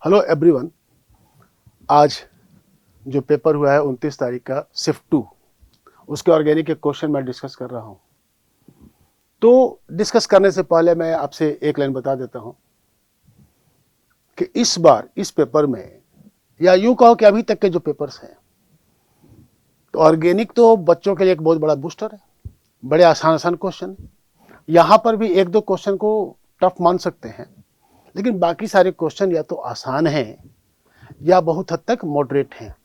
Hello everyone. आज जो paper हुआ है 29 तारीख का शिफ्ट 2, उसके ऑर्गेनिक के क्वेश्चन मैं डिस्कस कर रहा हूँ। तो डिस्कस करने से पहले मैं आपसे एक लाइन बता देता हूँ कि इस बार इस पेपर में, या यूं कहो कि अभी तक के जो पेपर्स हैं, तो ऑर्गेनिक तो बच्चों के लिए एक बहुत बड़ा बूस्टर है। बड़े आसान आसान क्वेश्चन, यहाँ पर भी एक दो क्वेश्चन को टफ मान सकते हैं, लेकिन बाकी सारे क्वेश्चन या तो आसान हैं या बहुत हद तक मॉडरेट हैं।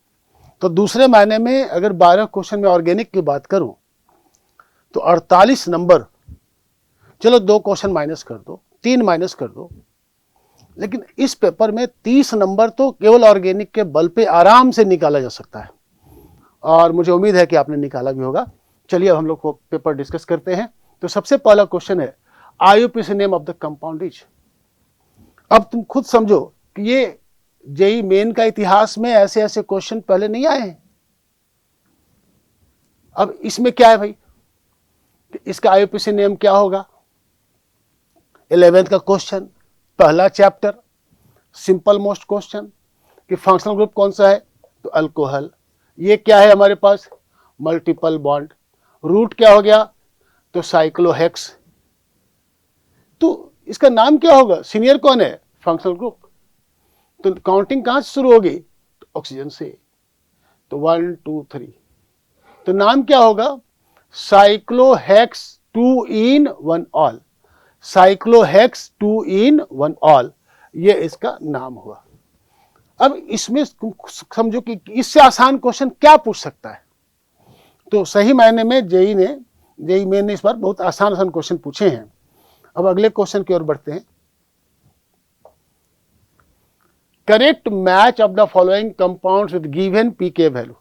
तो दूसरे मायने में अगर 12 क्वेश्चन में ऑर्गेनिक की बात करूं तो 48 नंबर, चलो 2 क्वेश्चन माइनस कर दो, 3 माइनस कर दो, लेकिन इस पेपर में 30 नंबर तो केवल ऑर्गेनिक के बल पे आराम से निकाला जा सकता है, और मुझे उम्मीद है कि आपने निकाला भी होगा। चलिए अब हम लोग को पेपर डिस्कस करते हैं। तो सबसे पहला क्वेश्चन है, IUPAC name of the compound is. अब तुम खुद समझो कि ये जेई मेन का इतिहास में ऐसे ऐसे क्वेश्चन पहले नहीं आए हैं। अब इसमें क्या है भाई, इसका आईयूपीएसी नेम क्या होगा? 11th का क्वेश्चन, पहला चैप्टर, सिंपल मोस्ट क्वेश्चन कि फंक्शनल ग्रुप कौन सा है, तो अल्कोहल। ये क्या है हमारे पास? Multiple bond. रूट क्या हो गया? तो साइक्लोहेक्स। तो इसका नाम क्या होगा? सीनियर कौन है? Functional group. तो काउंटिंग कहां से शुरू होगी? तो ऑक्सीजन से। तो 1 2 3, तो नाम क्या होगा? साइक्लोहेक्स 2 in 1 ऑल। साइक्लोहेक्स 2 in 1 ऑल, ये इसका नाम हुआ। अब इसमें समझो कि इससे आसान क्वेश्चन क्या पूछ सकता है। तो सही मायने में जेई मेन ने इस बार बहुत आसान आसान क्वेश्चन पूछे हैं। अब अगले क्वेश्चन की ओर बढ़ते हैं। Correct match of the following compounds with given pK value.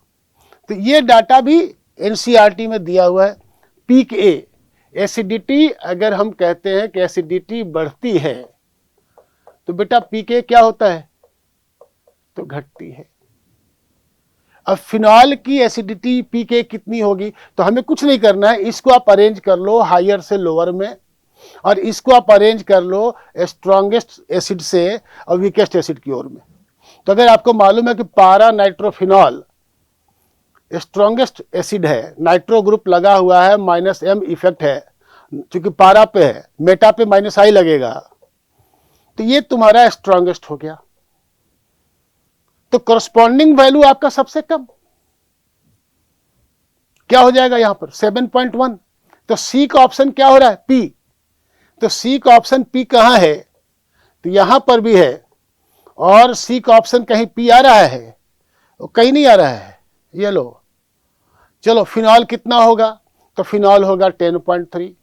तो ये डाटा भी एनसीईआरटी में दिया हुआ है। पीक ए, एसिडिटी, अगर हम कहते हैं कि एसिडिटी बढ़ती है तो बेटा पीके क्या होता है? तो घटती है। अब फिनॉल की एसिडिटी पीके कितनी होगी? तो हमें कुछ नहीं करना है, इसको आप अरेंज कर लो हायर से लोअर में, और इसको आप अरेंज कर लो स्ट्रॉन्गेस्ट एसिड से और वीकेस्ट एसिड की ओर में। तो अगर आपको मालूम है कि पारा नाइट्रोफिनॉल स्ट्रॉन्गेस्ट एसिड है, नाइट्रो ग्रुप लगा हुआ है, -m इफेक्ट है, क्योंकि पारा पे है, मेटा पे -i लगेगा, तो ये तुम्हारा स्ट्रॉन्गेस्ट हो गया। तो करस्पॉन्डिंग वैल्यू आपका सबसे कम क्या हो जाएगा? यहां पर 7.1। तो सी का ऑप्शन क्या हो रहा है? पी। तो सी का ऑप्शन पी कहां है? तो यहां पर भी है, और सी का ऑप्शन कहीं पी आ रहा है? वो कहीं नहीं आ रहा है। ये लो, चलो फिनॉल कितना होगा? तो फिनॉल होगा 10.3,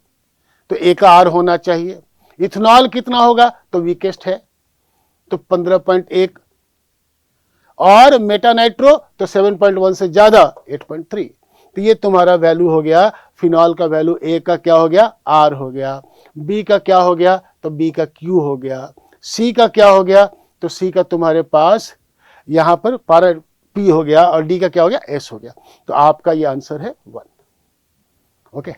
तो ए का आर होना चाहिए। इथेनॉल कितना होगा? तो वीकेस्ट है, तो 15.1, और मेटानाइट्रो तो 7.1 से ज्यादा 8.3। तो ये तुम्हारा वैल्यू हो गया। फिनॉल का वैल्यू ए का क्या हो गया? आर हो गया। बी का क्या हो गया? तो बी का क्यू हो गया। सी का क्या हो गया? तो सी का तुम्हारे पास यहां पर पारा पी हो गया, और डी का क्या हो गया? एस हो गया। तो आपका ये आंसर है 1। ओके,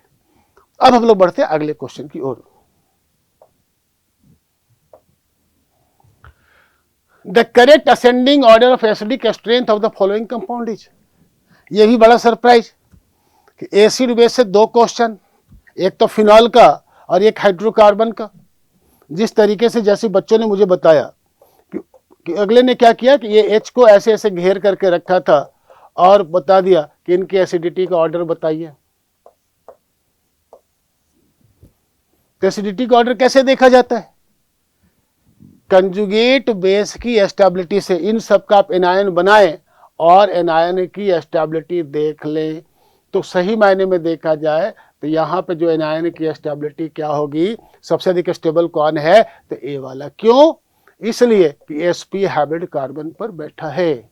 अब हम लोग बढ़ते हैं अगले क्वेश्चन की ओर। The correct ascending order of acidic strength of the following compound is. ये भी बड़ा सरप्राइज कि एसिड बेस से 2 क्वेश्चन, एक तो फिनॉल का और एक हाइड्रोकार्बन का। जिस तरीके से जैसे बच्चों ने मुझे बताया कि अगले ने क्या किया कि ये एच को ऐसे ऐसे घेर करके रखा था और बता दिया कि इनकी एसिडिटी का ऑर्डर बताइए। तो एसिडिटी का ऑर्डर कैसे देखा जाता है? कंजुगेट बेस की स्टेबिलिटी से इन सब का आप एनायन बनाएं और एनायन की स्टेबिलिटी देख लें। तो सही मायने में देखा जाए तो यहाँ पे जो एनायन की स्टेबिलिटी क्या होगी? सबसे अधिक स्टेबल कौन है? तो ए वाला। क्यों? इसलिए कि sp हाइब्रिड कार्बन पर बैठा है।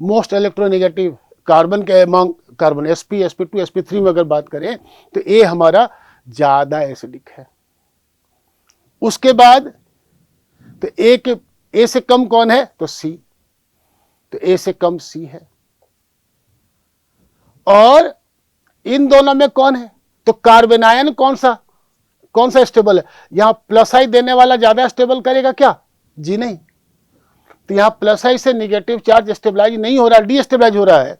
मोस्ट इलेक्ट्रोनेगेटिव कार्बन के among carbon sp, sp2, sp3 में अगर बात करें तो ए हमारा ज्यादा एसिडिक है। उसके बाद तो ए से कम कौन है? तो सी। तो ए से कम सी है। और इन दोनों में कौन है? तो कार्बेनायन कौन सा स्टेबल है? यहां प्लस आई देने वाला ज्यादा स्टेबल करेगा क्या? जी नहीं। तो यहाँ प्लस आई से निगेटिव चार्ज स्टेबलाइज नहीं हो रहा, डीस्टेबलाइज हो रहा है।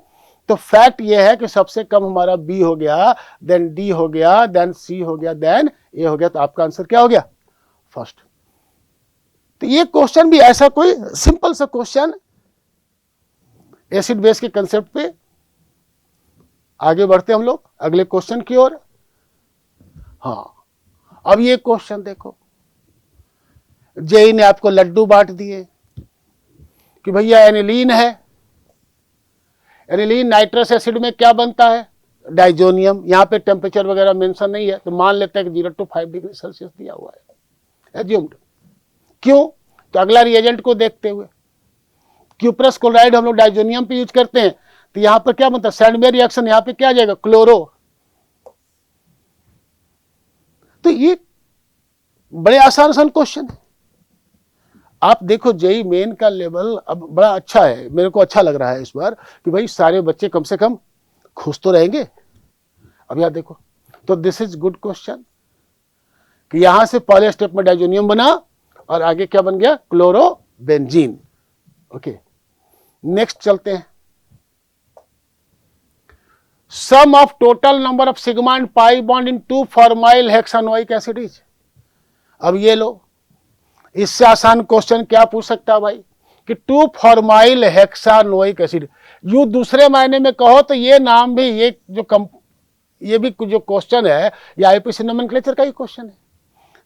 तो फैक्ट ये है कि सबसे कम हमारा बी हो गया, देन डी हो गया, देन सी हो गया, देन ए हो गया। तो आपका आंसर क्या हो गया? फर्स्ट। तो ये क्वेश्चन भी ऐसा कोई सिंपल सा क्वेश्चन एसिड बेस के कंसेप्ट पे। आगे बढ़ते हम लोग अगले क्वेश्चन की ओर। हाँ, अब ये क्वेश्चन देखो, जेई ने आपको लड्डू बांट दिए कि भैया एनिलीन है, एनिलीन नाइट्रस एसिड में क्या बनता है? डाइजोनियम। यहाँ पे टेम्परेचर वगैरह मेंशन नहीं है, तो मान लेते हैं कि 0 to 5 डिग्री सेल्सियस दिया हुआ है, एज्यूम्ड। क्यों? तो अगला रिएजेंट को देखते हुए, क्यूप्रस क्लोराइड हम लोग डाइजोनियम पे यूज करते हैं, तो यहाँ पर क्या बनता है? सैंडवेयर रिएक्शन, यहाँ पे क्या आ जाएगा? क्लोरो। तो ये बड़े आसान क्वेश्चन है। आप देखो जेई मेन का लेवल अब बड़ा अच्छा है, मेरे को अच्छा लग रहा है इस बार कि भाई सारे बच्चे कम से कम खुश तो रहेंगे। अब यार देखो, तो दिस इज गुड क्वेश्चन कि यहां से पहले स्टेप में डाइजोनियम बना और आगे क्या बन गया? क्लोरोबेंजीन। ओके, नेक्स्ट चलते हैं। Sum of total number of sigma and pi bond in 2 formyl hexanoic acid is. अब ये लो, इससे आसान क्वेश्चन क्या पूछ सकता है भाई कि 2 फॉर्माइल हेक्सानोइक एसिड। यू दूसरे मायने में कहो तो ये नाम भी, ये भी जो क्वेश्चन है ये आईपीसी नोमेनक्लेचर का ही क्वेश्चन है।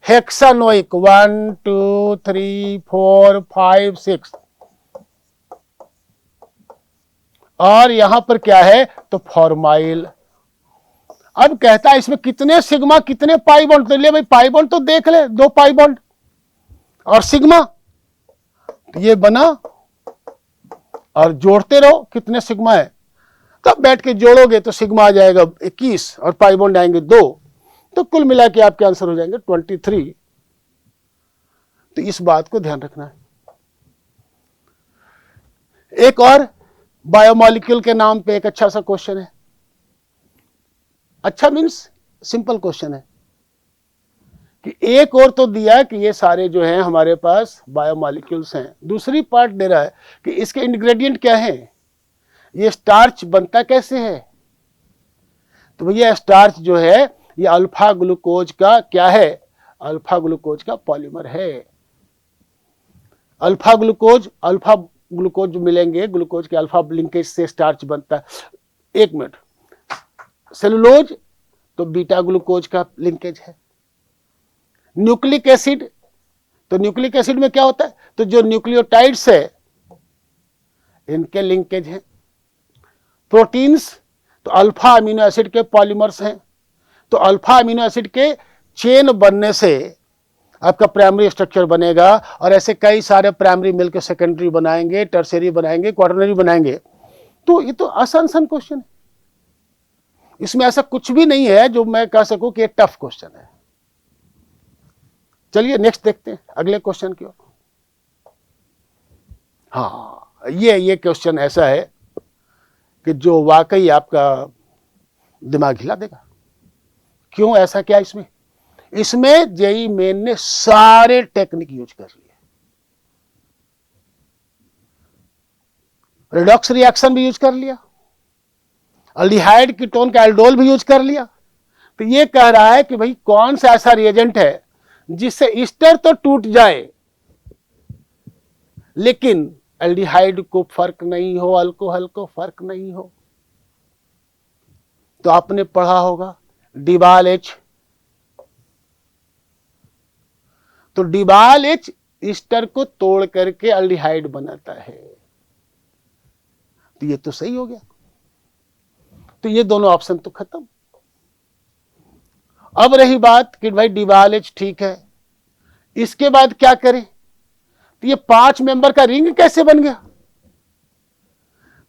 हेक्सानोइक 1 2 3 4 5 6, और यहां पर क्या है? तो फॉर्माइल। अब कहता है इसमें कितने सिग्मा कितने पाई बॉन्ड, तो ले भाई पाई बॉन्ड तो देख ले, 2 पाई बॉन्ड और सिग्मा, ये बना और जोड़ते रहो कितने सिग्मा है, तब बैठ के जोड़ोगे तो सिग्मा आ जाएगा 21 और पाई बॉन्ड आएंगे 2, तो कुल मिला के आपके आंसर हो जाएंगे 23। तो इस बात को ध्यान रखना है। एक और बायोमॉलिक्यूल के नाम पे एक अच्छा सा क्वेश्चन है। अच्छा मीन्स सिंपल क्वेश्चन है कि एक और तो दिया कि ये सारे जो हैं हमारे पास बायोमॉलिक्यूल्स हैं, दूसरी पार्ट दे रहा है कि इसके इंग्रेडिएंट क्या है, ये स्टार्च बनता कैसे है। तो भैया स्टार्च जो है ये अल्फा ग्लूकोज का क्या है? अल्फा ग्लूकोज का पॉलीमर है। अल्फा ग्लूकोज जो मिलेंगे, ग्लूकोज के अल्फा लिंकेज से स्टार्च बनता है। एक मिनट, सेलुलोज तो बीटा ग्लूकोज का लिंकेज है। न्यूक्लिक एसिड, तो न्यूक्लिक एसिड में क्या होता है? तो जो न्यूक्लियोटाइड्स है इनके लिंकेज हैं। प्रोटीन्स तो अल्फा अमीनो एसिड के पॉलीमर्स हैं, तो अल्फा अमीनो एसिड के चेन बनने से आपका प्राइमरी स्ट्रक्चर बनेगा, और ऐसे कई सारे प्राइमरी मिलकर सेकेंडरी बनाएंगे, टर्शियरी बनाएंगे, क्वाटरनरी बनाएंगे। तो ये तो आसान क्वेश्चन है, इसमें ऐसा कुछ भी नहीं है जो मैं कह सकूं कि ये टफ क्वेश्चन है। चलिए नेक्स्ट देखते हैं अगले क्वेश्चन की ओर। हाँ, ये क्वेश्चन ऐसा है कि जो वाकई आपका दिमाग हिला देगा। क्यों, ऐसा क्या इसमें? इसमें जेई मेन ने सारे टेक्निक यूज कर लिए। रिडॉक्स रिएक्शन भी यूज कर लिया, अल्डिहाइड कीटोन का एल्डोल भी यूज कर लिया। तो ये कह रहा है कि भाई कौन सा ऐसा रिएजेंट है जिससे ईस्टर तो टूट जाए लेकिन एल्डिहाइड को फर्क नहीं हो, अल्कोहल को फर्क नहीं हो। तो आपने पढ़ा होगा डिबाल एच। तो डिबाल एच ईस्टर को तोड़ करके एल्डिहाइड बनाता है। तो ये तो सही हो गया। तो ये दोनों ऑप्शन तो खत्म। अब रही बात कि भाई डिबाल एच ठीक है, इसके बाद क्या करें? तो ये 5 मेंबर का रिंग कैसे बन गया?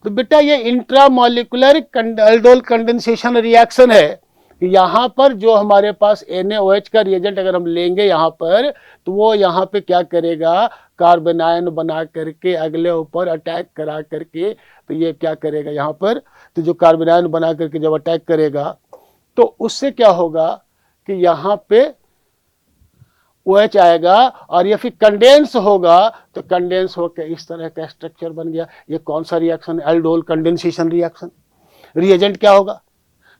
तो बेटा ये इंट्रामॉलिक्यूलर एल्डोल कंडेंसेशन रिएक्शन है। यहां पर जो हमारे पास NaOH का रिएजेंट अगर हम लेंगे यहां पर, तो वो यहां पे क्या करेगा? कार्बन आयन बना करके अगले ऊपर अटैक करा करके, तो ये क्या करेगा यहां पर? तो जो कार्बन आयन बना करके जब अटैक करेगा तो उससे क्या होगा कि यहां पे OH आएगा और ये फिर कंडेंस होगा, तो कंडेंस होकर इस तरह का स्ट्रक्चर बन गया। ये कौन सा रिएक्शन है? Aldol condensation reaction. रिएजेंट क्या होगा?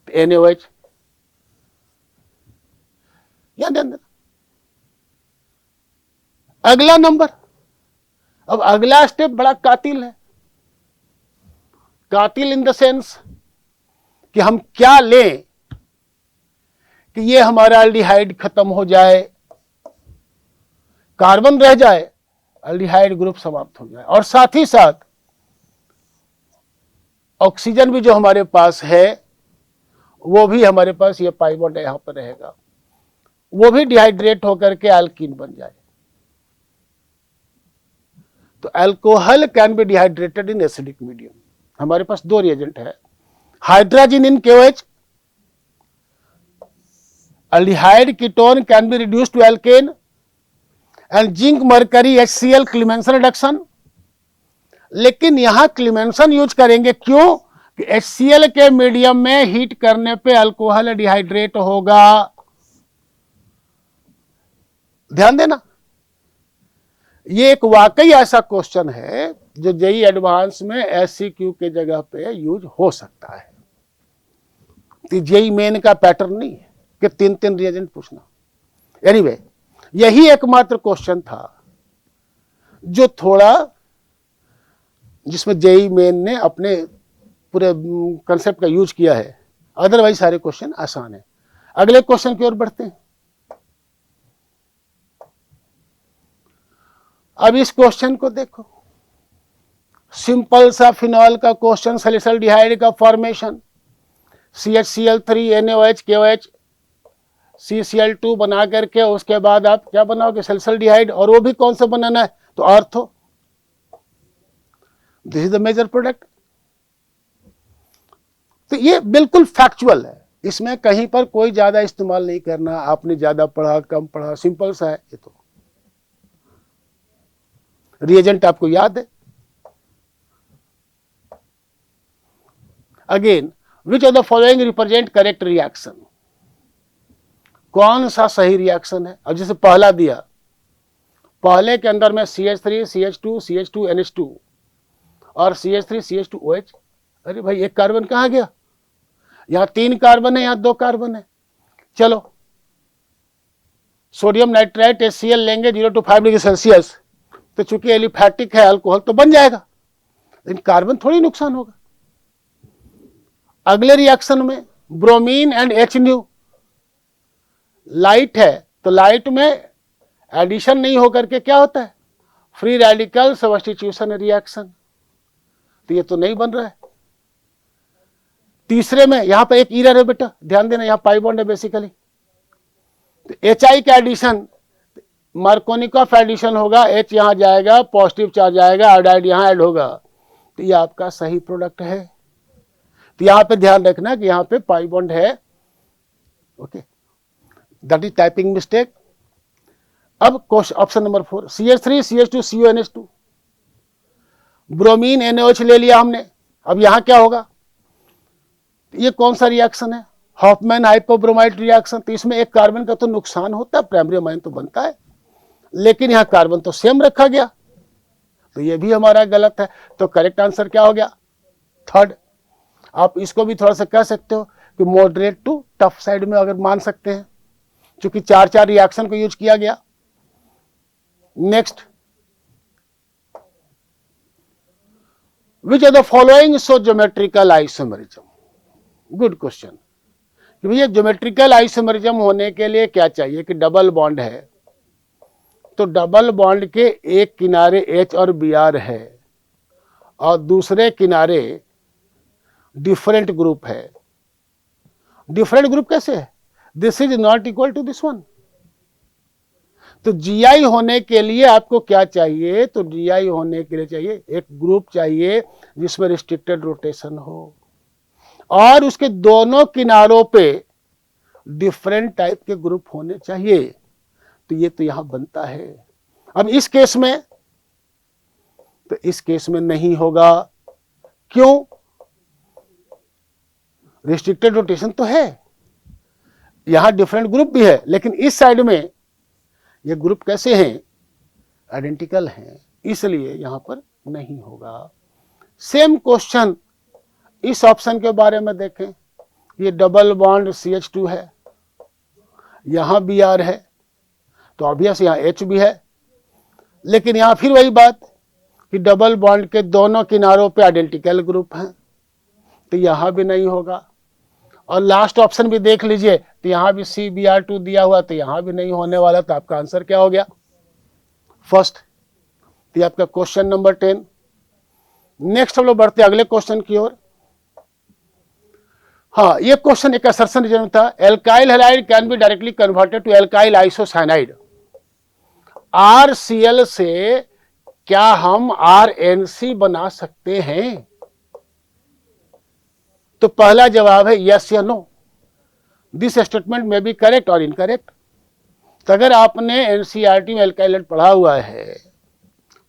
तो NaOH। या ध्यान देना। अगला नंबर, अब अगला स्टेप बड़ा कातिल है। कातिल इन द सेंस कि हम क्या लें कि ये हमारा एल्डिहाइड खत्म हो जाए, कार्बन रह जाए, एल्डिहाइड ग्रुप समाप्त हो जाए, और साथ ही साथ ऑक्सीजन भी जो हमारे पास है वो भी हमारे पास, ये पाई बॉन्ड यहां पर रहेगा, वो भी डिहाइड्रेट होकर के एल्कीन बन जाए। तो alcohol can be dehydrated in acidic medium. हमारे पास दो रिएजेंट है, hydrogen in KOH, aldehyde ketone can be reduced to alkane, and zinc mercury HCl क्लीमेंसन reduction. लेकिन यहां क्लीमेंसन यूज करेंगे, क्यों? कि HCl के मीडियम में हीट करने पे अल्कोहल डिहाइड्रेट होगा। ध्यान देना, ये एक वाकई ऐसा क्वेश्चन है जो जेई एडवांस में SCQ के जगह पे यूज हो सकता है। तो जेई मेन का पैटर्न नहीं है कि 3 रिएजेंट पूछना। एनीवे, यही एकमात्र क्वेश्चन था जो थोड़ा, जिसमें जेई मेन ने अपने पूरे कंसेप्ट का यूज किया है। अदरवाइज सारे क्वेश्चन आसान है। अगले क्वेश्चन की ओर बढ़ते हैं। अब इस क्वेश्चन को देखो, सिंपल सा फिनॉल का क्वेश्चन, सैलिसिलडिहाइड का formation, CHCl3 NaOH KOH CCl2 बना करके उसके बाद आप क्या बनाओगे? सैलिसिलडिहाइड। और वो भी कौन सा बनाना है? तो ortho. This is the major product. तो ये बिल्कुल फैक्चुअल है, इसमें कहीं पर कोई ज्यादा इस्तेमाल नहीं करना। आपने ज्यादा पढ़ा कम पढ़ा, सिंपल सा है ये। तो रिएजेंट आपको याद है। Again, which of the following represent correct reaction? कौन सा सही रिएक्शन है? अब जैसे पहला दिया, पहले के अंदर में CH3 CH2 CH2 NH2 और CH3 CH2 OH। अरे भाई, एक कार्बन कहां गया? यहां 3 कार्बन है, यहां 2 कार्बन है। चलो, सोडियम नाइट्राइट HCl लेंगे 0 to 5 डिग्री सेल्सियस, तो चूंकि एलिफैटिक है अल्कोहल तो बन जाएगा, लेकिन कार्बन थोड़ी नुकसान होगा। अगले रिएक्शन में ब्रोमीन एंड HNu, लाइट है तो लाइट में एडिशन नहीं होकर के क्या होता है? Free radical substitution reaction. तो ये तो नहीं बन रहा है। तीसरे में यहां पर एक ईरर है बेटा, ध्यान देना, यहां पाई बॉन्ड है बेसिकली। तो HI का एडिशन, मार्कोनिकॉफ एडिशन होगा, H यहां जाएगा, पॉजिटिव चार्ज आएगा, आयोडाइड यहां ऐड होगा, तो ये आपका सही प्रोडक्ट है। तो यहां पे ध्यान रखना कि यहां पे पाई बॉन्ड है। Okay, that is typing mistake. अब question option number 4, CH3 CH2 CONH2, bromine NaOH ले लिया हमने। अब यहां क्या होगा? ये कौन सा रिएक्शन है? Hoffmann hypobromide reaction. तो इसमें एक कार्बन का तो नुकसान होता है, प्राइमरी अमाइन तो बनता है, लेकिन यहां कार्बन तो सेम रखा गया, तो ये भी हमारा गलत है। तो करेक्ट आंसर क्या हो गया? थर्ड। आप इसको भी थोड़ा सा कह सकते हो कि मॉडरेट टू टफ साइड में अगर मान सकते हैं, क्योंकि 4 रिएक्शन को यूज किया गया। Next, which of the following show geometrical isomerism? Good question. कि भैया ज्योमेट्रिकल आइसोमेरिज्म होने के लिए क्या चाहिए? कि डबल बॉन्ड है, तो डबल बॉन्ड के एक किनारे H और Br है और दूसरे किनारे डिफरेंट ग्रुप है। डिफरेंट ग्रुप कैसे है? This is not equal to this one. तो GI होने के लिए आपको क्या चाहिए? तो GI होने के लिए चाहिए एक ग्रुप चाहिए जिसमें रिस्ट्रिक्टेड रोटेशन हो और उसके दोनों किनारों पे डिफरेंट टाइप के ग्रुप होने चाहिए। तो ये तो यहां बनता है। अब इस केस में, तो इस केस में नहीं होगा। क्यों? रिस्ट्रिक्टेड रोटेशन तो है, यहां डिफरेंट ग्रुप भी है, लेकिन इस साइड में ये ग्रुप कैसे हैं, आइडेंटिकल हैं, इसलिए यहां पर नहीं होगा। सेम क्वेश्चन इस ऑप्शन के बारे में देखें, ये डबल बॉन्ड CH2 है, यहां Br है, तो ऑब्वियस यहां H भी है, लेकिन यहां फिर वही बात कि डबल बॉन्ड के दोनों किनारों पे आइडेंटिकल ग्रुप हैं, तो यहां भी नहीं होगा। और लास्ट ऑप्शन भी देख लीजिए, तो यहां भी CBr2 दिया हुआ, तो यहां भी नहीं होने वाला। तो आपका आंसर क्या हो गया, फर्स्ट। तो ये आपका क्वेश्चन नंबर 10। नेक्स्ट हम लोग बढ़ते अगले क्वेश्चन की ओर। हाँ, ये क्वेश्चन एक असर्शन रीजन था, alkyl halide can be directly converted to alkyl isocyanide. RCl से क्या हम RNC बना सकते हैं? तो पहला जवाब है यस या नो। दिस स्टेटमेंट में बी करेक्ट और इनकरेक्ट। तो अगर आपने NCERT में एल्काइल पढ़ा हुआ है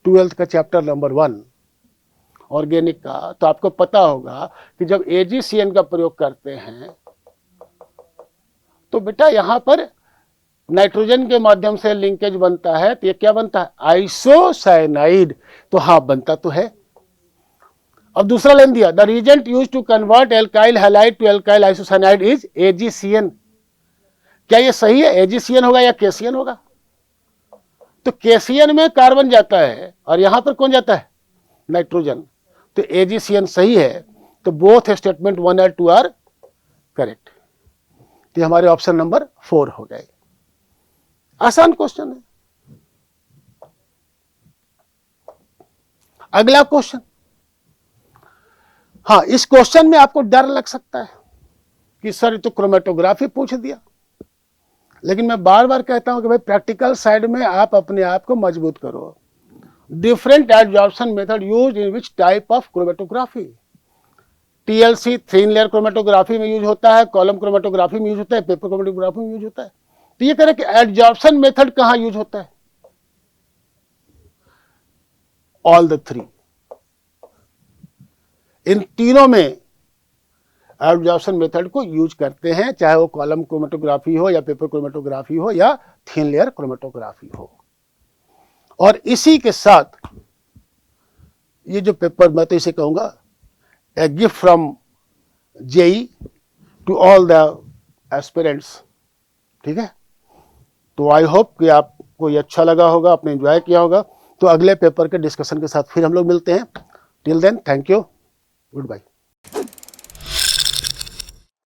12th का चैप्टर नंबर 1 ऑर्गेनिक का, तो आपको पता होगा कि जब AgCN का प्रयोग करते हैं तो बेटा यहां पर नाइट्रोजन के माध्यम से लिंकेज बनता है, तो ये क्या बनता है, आइसोसाइनाइड। तो हाँ, बनता तो है। अब दूसरा लाइन दिया, the reagent used to convert alkyl halide to alkyl isocyanide is AgCN। क्या ये सही है, AgCN होगा या KCN होगा? तो KCN में कार्बन जाता है और यहां पर कौन जाता है, नाइट्रोजन। तो AgCN सही है। तो बोथ स्टेटमेंट 1 और 2 आर करेक्ट। तो हमारे ऑप्शन नंबर 4 हो गए। आसान क्वेश्चन है। अगला क्वेश्चन, हाँ, इस क्वेश्चन में आपको डर लग सकता है कि सर ये तो क्रोमेटोग्राफी पूछ दिया, लेकिन मैं बार बार कहता हूं कि भाई प्रैक्टिकल साइड में आप अपने आप को मजबूत करो। Different adsorption method use in which type of chromatography. TLC thin layer chromatography में यूज होता है, कॉलम क्रोमेटोग्राफी में यूज होता है, पेपर क्रोमेटोग्राफी में यूज होता है। तो ये कह रहे कि एडजॉर्प्शन मेथड कहां यूज होता है, ऑल द 3। इन तीनों में एडजॉर्प्शन मेथड को यूज करते हैं, चाहे वो कॉलम क्रोमेटोग्राफी हो या पेपर क्रोमेटोग्राफी हो या थिन लेयर क्रोमेटोग्राफी हो। और इसी के साथ ये जो पेपर, मैं तो इसे कहूंगा a gift from JEE to all the aspirants. ठीक है, तो आई होप कि आपको ये अच्छा लगा होगा, आपने एंजॉय किया होगा। तो अगले पेपर के डिस्कशन के साथ फिर हम लोग मिलते हैं। Till then, thank you, good bye.